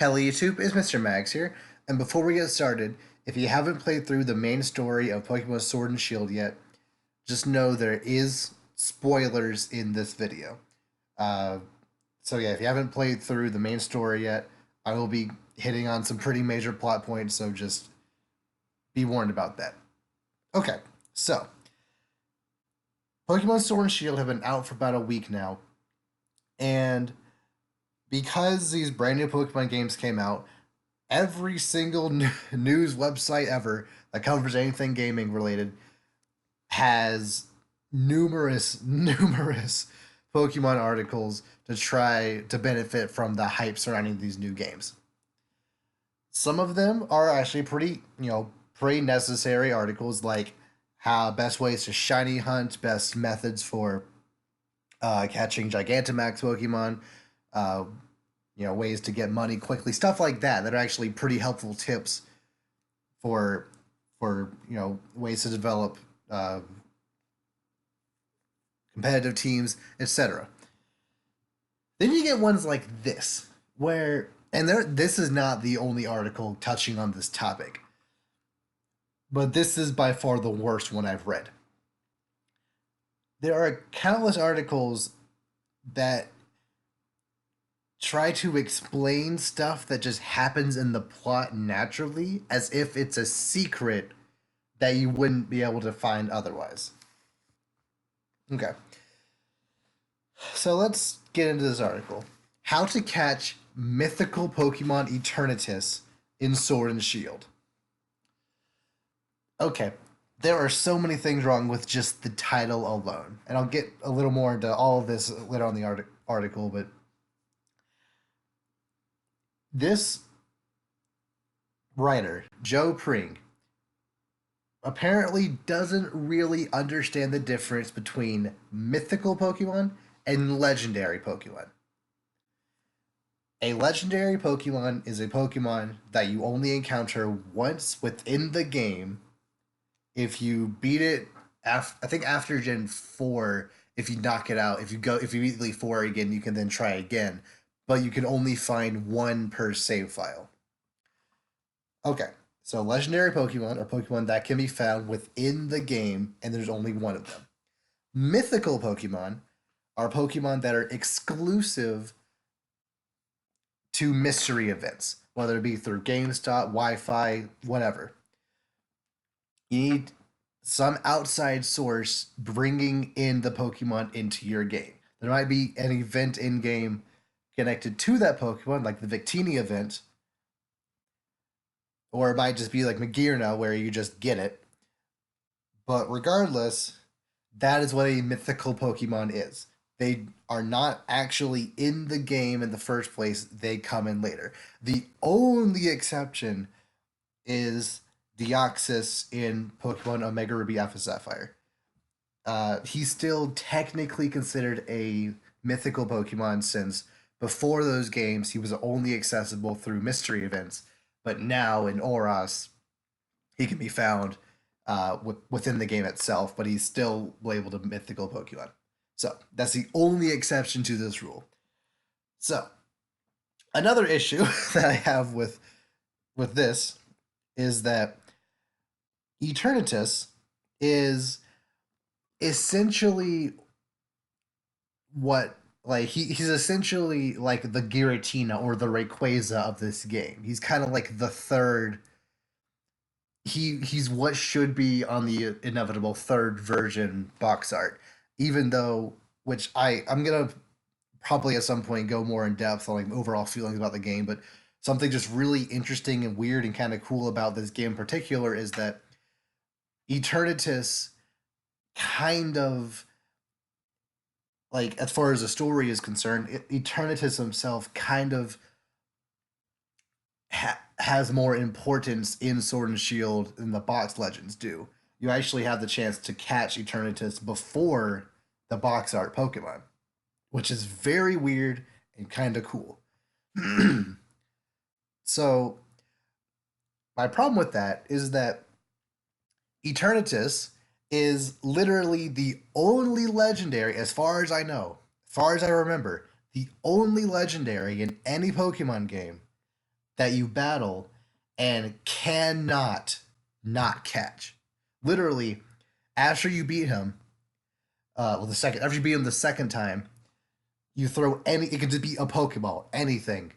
Hello YouTube, it's Mr. Magz here, and before we get started, if you haven't played through the main story of Pokemon Sword and Shield yet, just know there is spoilers in this video. Uh, so yeah, if you haven't played through the main story yet, I will be hitting on some pretty major plot points, so just be warned about that. Okay, so Pokemon Sword and Shield have been out for about a week now, and because these brand new Pokemon games came out, every single news website ever that covers anything gaming related has numerous Pokemon articles to try to benefit from the hype surrounding these new games. Some of them are actually pretty necessary articles, like how best ways to shiny hunt, best methods for catching Gigantamax Pokemon, uh, ways to get money quickly, stuff like that. That are actually pretty helpful tips for ways to develop competitive teams, etc. Then you get ones like this, where this is not the only article touching on this topic, but this is by far the worst one I've read. There are countless articles that try to explain stuff that just happens in the plot naturally as if it's a secret that you wouldn't be able to find otherwise. Okay. So let's get into this article. How to catch mythical Pokemon Eternatus in Sword and Shield. Okay, there are so many things wrong with just the title alone. And I'll get a little more into all of this later on the article, but this writer, Joe Pring, apparently doesn't really understand the difference between mythical Pokemon and legendary Pokemon. A legendary Pokemon is a Pokemon that you only encounter once within the game. If you beat it, I think after Gen 4, if you knock it out, if you beat Elite 4 again, you can then try again. But you can only find one per save file. Okay, so legendary Pokemon are Pokemon that can be found within the game, and there's only one of them. Mythical Pokemon are Pokemon that are exclusive to mystery events, whether it be through GameStop, Wi-Fi, whatever. You need some outside source bringing in the Pokemon into your game. There might be an event in game connected to that Pokemon, like the Victini event, or it might just be like Magirna, where you just get it. But regardless, that is what a mythical Pokemon is. They are not actually in the game in the first place, they come in later. The only exception is Deoxys in Pokemon Omega Ruby Alpha Sapphire. He's still technically considered a mythical Pokemon since before those games he was only accessible through mystery events, but now in Oros he can be found within the game itself, but he's still labeled a mythical Pokemon. So that's the only exception to this rule. So another issue that I have with this is that Eternatus is essentially what he's essentially like the Giratina or the Rayquaza of this game. He's kind of like the third. He's what should be on the inevitable third version box art, even though which I'm gonna probably at some point go more in depth on like overall feelings about the game, but something just really interesting and weird and kind of cool about this game in particular is that Eternatus kind of like as far as the story is concerned, Eternatus himself kind of has more importance in Sword and Shield than the box legends do. You actually have the chance to catch Eternatus before the box art Pokemon, which is very weird and kind of cool. So, my problem with that is that Eternatus is literally the only legendary, as far as I know, as far as I remember, the only legendary in any Pokemon game that you battle and cannot not catch. Literally, after you beat him, after you beat him the second time, you throw any. It could just be a Pokeball, anything.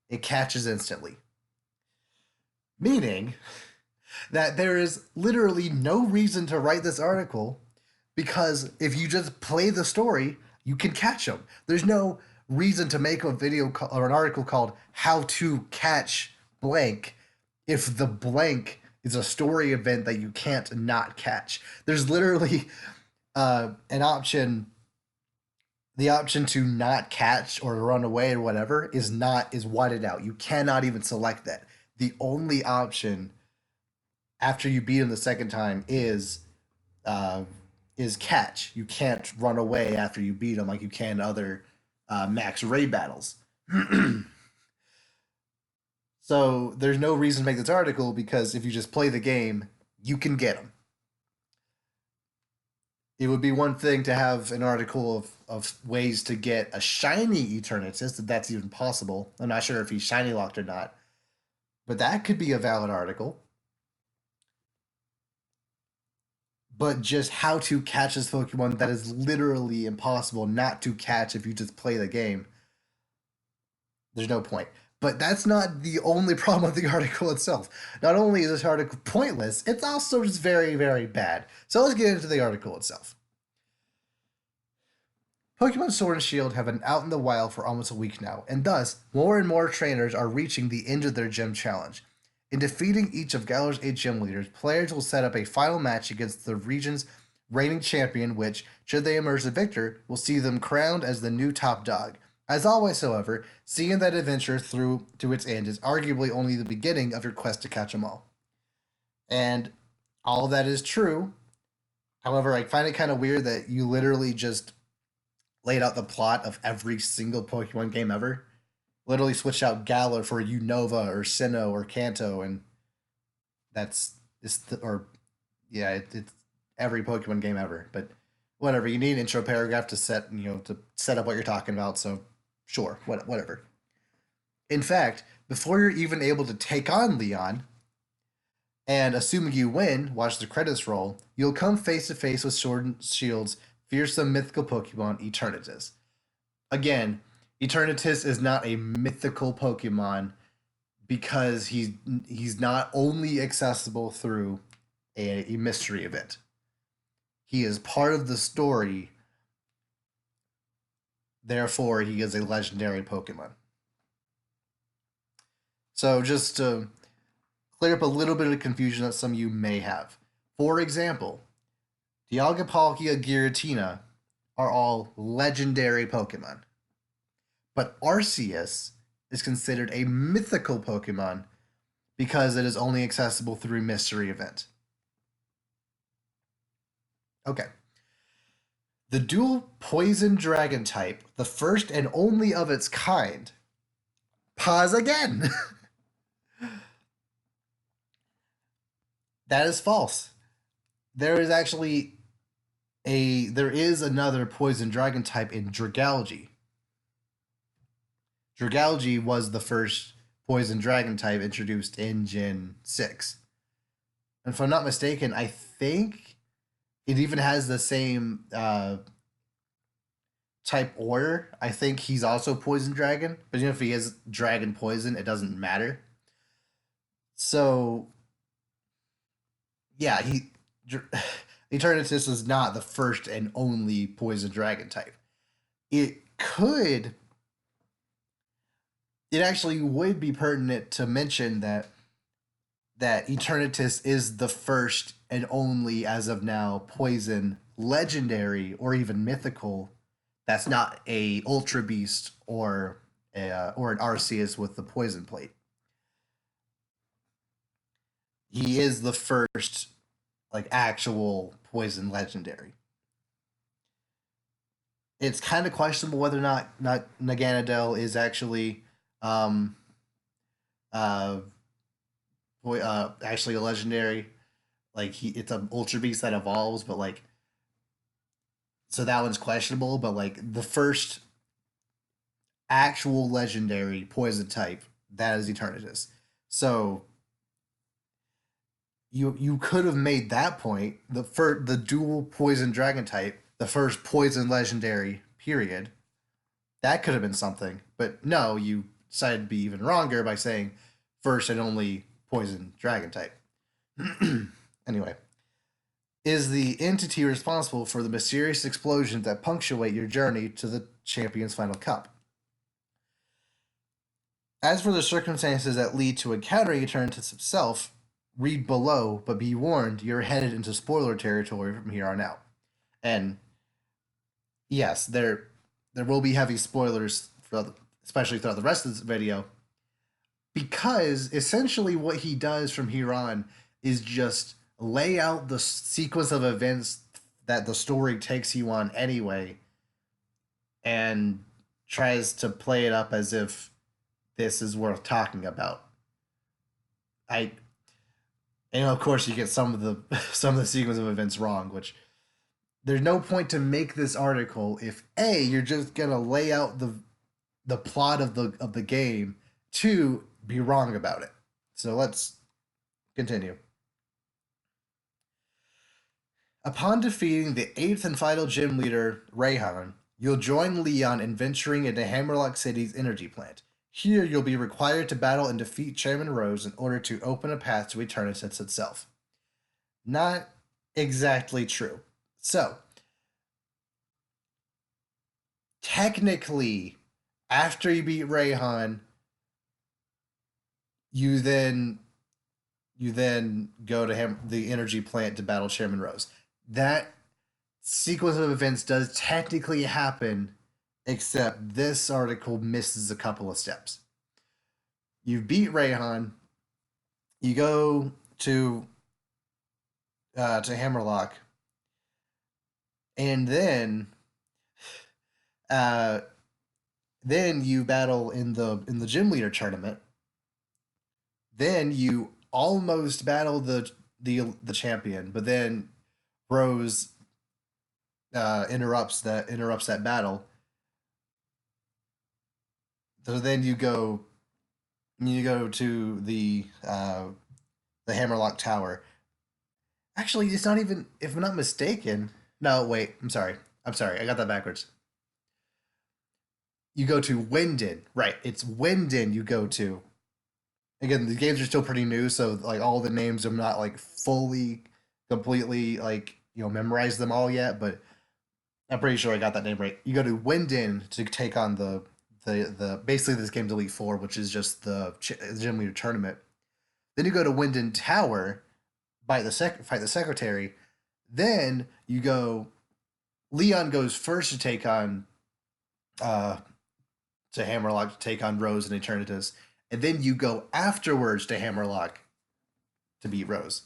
It catches instantly. Meaning that there is literally no reason to write this article because if you just play the story, you can catch them. There's no reason to make a video or an article called "How to Catch Blank" if the blank is a story event that you can't not catch. There's literally an option. The option to not catch or run away or whatever is whited out. You cannot even select that. The only option after you beat him the second time is catch. You can't run away after you beat him like you can other max raid battles. So there's no reason to make this article because if you just play the game, you can get them. It would be one thing to have an article of ways to get a shiny Eternatus, if that's even possible. I'm not sure if he's shiny locked or not, but that could be a valid article. But just how to catch this Pokemon that is literally impossible not to catch if you just play the game. There's no point. But that's not the only problem with the article itself. Not only is this article pointless, it's also just very, very bad. So let's get into the article itself. Pokemon Sword and Shield have been out in the wild for almost a week now, and thus, more and more trainers are reaching the end of their gym challenge. In defeating each of Galar's 8 gym leaders, players will set up a final match against the region's reigning champion, which, should they emerge the victor, will see them crowned as the new top dog. As always, however, seeing that adventure through to its end is arguably only the beginning of your quest to catch them all. And all of that is true. However, I find it kind of weird that you literally just laid out the plot of every single Pokemon game ever. Literally switched out Galar for Unova or Sinnoh or Kanto, and it's every Pokemon game ever. But whatever, you need an intro paragraph to set up what you're talking about. So sure, whatever. In fact, before you're even able to take on Leon, and assuming you win, watch the credits roll, you'll come face to face with Sword and Shield's fearsome mythical Pokemon, Eternatus. Again, Eternatus is not a mythical Pokemon because he's not only accessible through a mystery event. He is part of the story. Therefore, he is a legendary Pokemon. So just to clear up a little bit of confusion that some of you may have. For example, Dialga, Palkia, Giratina are all legendary Pokemon. But Arceus is considered a mythical Pokemon because it is only accessible through mystery event. Okay. The dual poison dragon type, the first and only of its kind. Pause again. That is false. There is another poison dragon type in Dragalge. Dragalge was the first poison dragon type introduced in Gen 6. And if I'm not mistaken, I think it even has the same type order. I think he's also poison dragon, but if he is dragon poison, it doesn't matter. So, yeah, Eternatus is not the first and only poison dragon type. It actually would be pertinent to mention that Eternatus is the first and only, as of now, poison legendary or even mythical that's not a Ultra Beast or an Arceus with the poison plate. He is the first actual poison legendary. It's kind of questionable whether or not Naganadel is actually actually a legendary. It's an Ultra Beast that evolves, but so that one's questionable. But the first actual legendary poison type that is Eternatus. So you could have made that point, the dual poison dragon type, the first poison legendary period. That could have been something, but no, you decided to be even wronger by saying first and only poison dragon type. Anyway, is the entity responsible for the mysterious explosions that punctuate your journey to the champion's final cup. As for the circumstances that lead to encountering Eternatus himself, read below, but be warned, you're headed into spoiler territory from here on out. And yes, there will be heavy spoilers, especially throughout the rest of this video, because essentially what he does from here on is just lay out the sequence of events that the story takes you on anyway, and tries to play it up as if this is worth talking about. And of course you get some of the sequence of events wrong, which there's no point to make this article if A, you're just gonna lay out the plot of the game, two, be wrong about it. So let's continue. Upon defeating the 8th and final gym leader, Rayhan, you'll join Leon in venturing into Hammerlock City's energy plant. Here, you'll be required to battle and defeat Chairman Rose in order to open a path to Eternatus itself. Not exactly true. So, technically, after you beat Rayhan, you then go to the energy plant to battle Chairman Rose. That sequence of events does technically happen, except this article misses a couple of steps. You beat Rayhan, you go to Hammerlock, and then you battle in the gym leader tournament. Then you almost battle the champion, but then Rose interrupts that battle. So then you go to the Hammerlock Tower. Actually, it's not even, if I'm not mistaken. No, wait, I'm sorry, I got that backwards. You go to Winden, right? It's Winden you go to. Again, the games are still pretty new, so like all the names I'm not like fully, completely like memorize them all yet, but I'm pretty sure I got that name right. You go to Winden to take on the basically this game's Elite Four, which is just the gym leader tournament. Then you go to Winden Tower, fight the secretary. Then you go. Leon goes first to take on to Hammerlock to take on Rose and Eternatus, and then you go afterwards to Hammerlock to beat Rose.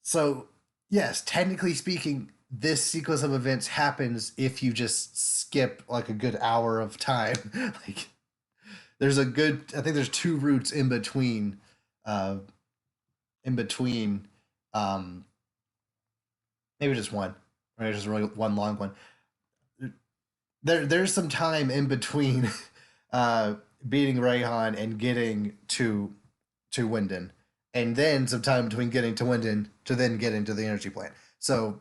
So, yes, technically speaking, this sequence of events happens if you just skip like a good hour of time. Like, I think there's 2 routes in between, maybe just one, or just really one long one. There's some time in between beating Rayhan and getting to Winden, and then some time between getting to Winden to then get into the energy plant. So,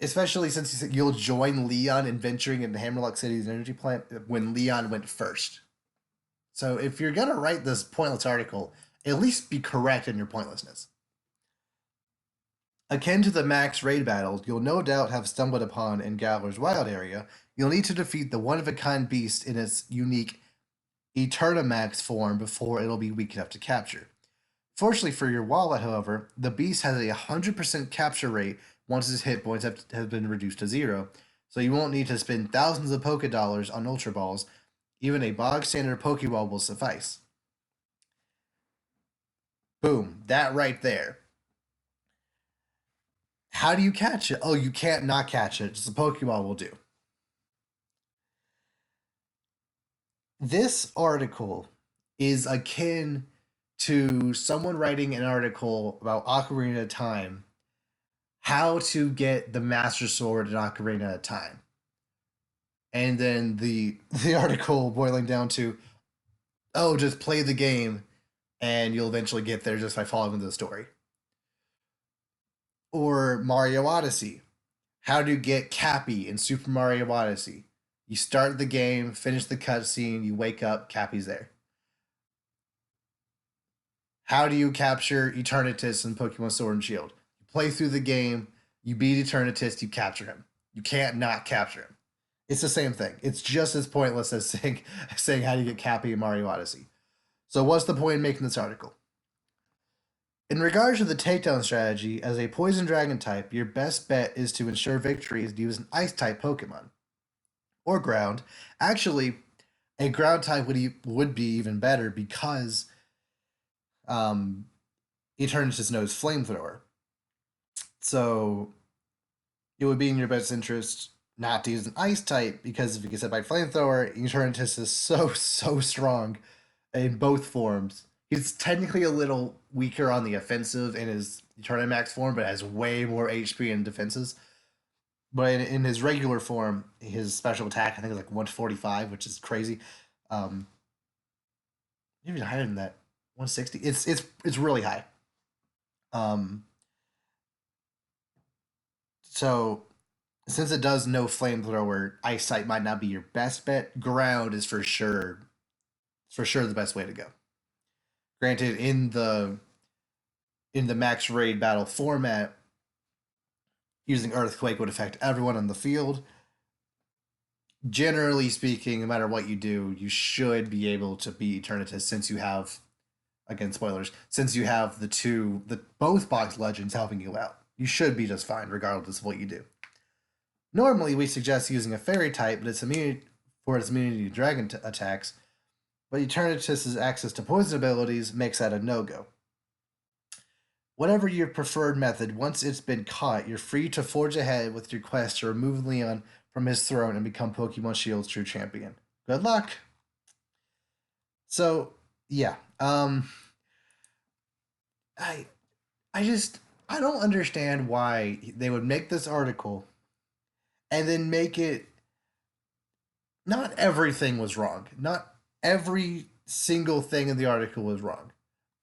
especially since you said you'll join Leon in venturing into Hammerlock City's energy plant when Leon went first. So if you're gonna write this pointless article, at least be correct in your pointlessness. Akin to the Max raid battles you'll no doubt have stumbled upon in Galar's Wild area, you'll need to defeat the one-of-a-kind beast in its unique Eternatus form before it'll be weak enough to capture. Fortunately for your wallet, however, the beast has a 100% capture rate once its hit points have been reduced to 0, so you won't need to spend thousands of Poké Dollars on Ultra Balls. Even a bog standard Pokeball will suffice. Boom, that right there. How do you catch it? Oh, you can't not catch it. Just a Pokeball will do. This article is akin to someone writing an article about Ocarina of Time, how to get the Master Sword in Ocarina of Time. And then the article boiling down to, oh, just play the game and you'll eventually get there just by following the story. Or Mario Odyssey. How to get Cappy in Super Mario Odyssey. You start the game, finish the cutscene, you wake up, Cappy's there. How do you capture Eternatus in Pokemon Sword and Shield? You play through the game, you beat Eternatus, you capture him. You can't not capture him. It's the same thing. It's just as pointless as saying how do you get Cappy in Mario Odyssey. So what's the point in making this article? In regards to the takedown strategy, as a Poison Dragon type, your best bet is to ensure victory is to use an Ice type Pokemon. Or Ground. Actually, a Ground type would be even better because Eternatus knows Flamethrower. So it would be in your best interest not to use an Ice type because if you get hit by Flamethrower, Eternatus is so strong in both forms. He's technically a little weaker on the offensive in his Eternimax form, but has way more HP and defenses. But in his regular form, his special attack I think is like 145, which is crazy. Even higher than that, 160. It's really high. So since it does know Flamethrower, Ice type might not be your best bet. Ground is for sure the best way to go. Granted, in the max raid battle format, using Earthquake would affect everyone on the field. Generally speaking, no matter what you do, you should be able to beat Eternatus since you have, again, spoilers, since you have both box legends helping you out. You should be just fine regardless of what you do. Normally, we suggest using a Fairy type, but its immunity to Dragon attacks, but Eternatus' access to poison abilities makes that a no-go. Whatever your preferred method, once it's been caught, you're free to forge ahead with your quest to remove Leon from his throne and become Pokemon Shield's true champion. Good luck! So, yeah. I don't understand why they would make this article and then make it not everything was wrong. Not every single thing in the article was wrong.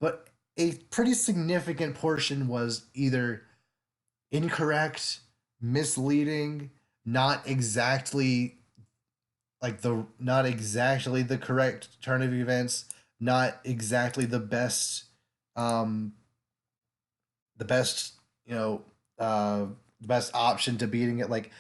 But a pretty significant portion was either incorrect, misleading, not exactly the correct turn of events, not exactly the best best option to beating it. Like,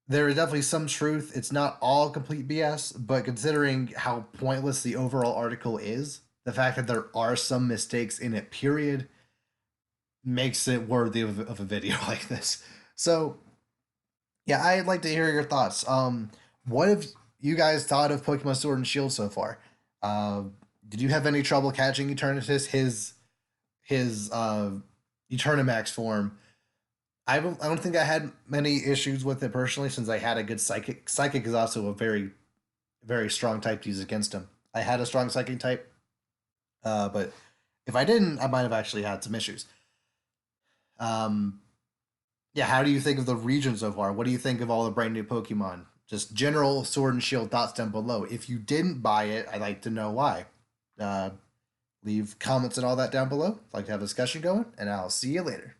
there is definitely some truth. It's not all complete BS, but considering how pointless the overall article is, the fact that there are some mistakes in it, period, makes it worthy of a video like this. So, yeah, I'd like to hear your thoughts. What have you guys thought of Pokemon Sword and Shield so far? Did you have any trouble catching Eternatus? His Eternimax form. I don't think I had many issues with it personally since I had a good Psychic. Psychic is also a very, very strong type to use against him. I had a strong Psychic type, but if I didn't, I might have actually had some issues. Yeah, how do you think of the region so far? What do you think of all the brand new Pokemon? Just general Sword and Shield thoughts down below. If you didn't buy it, I'd like to know why. Leave comments and all that down below. I'd like to have a discussion going, and I'll see you later.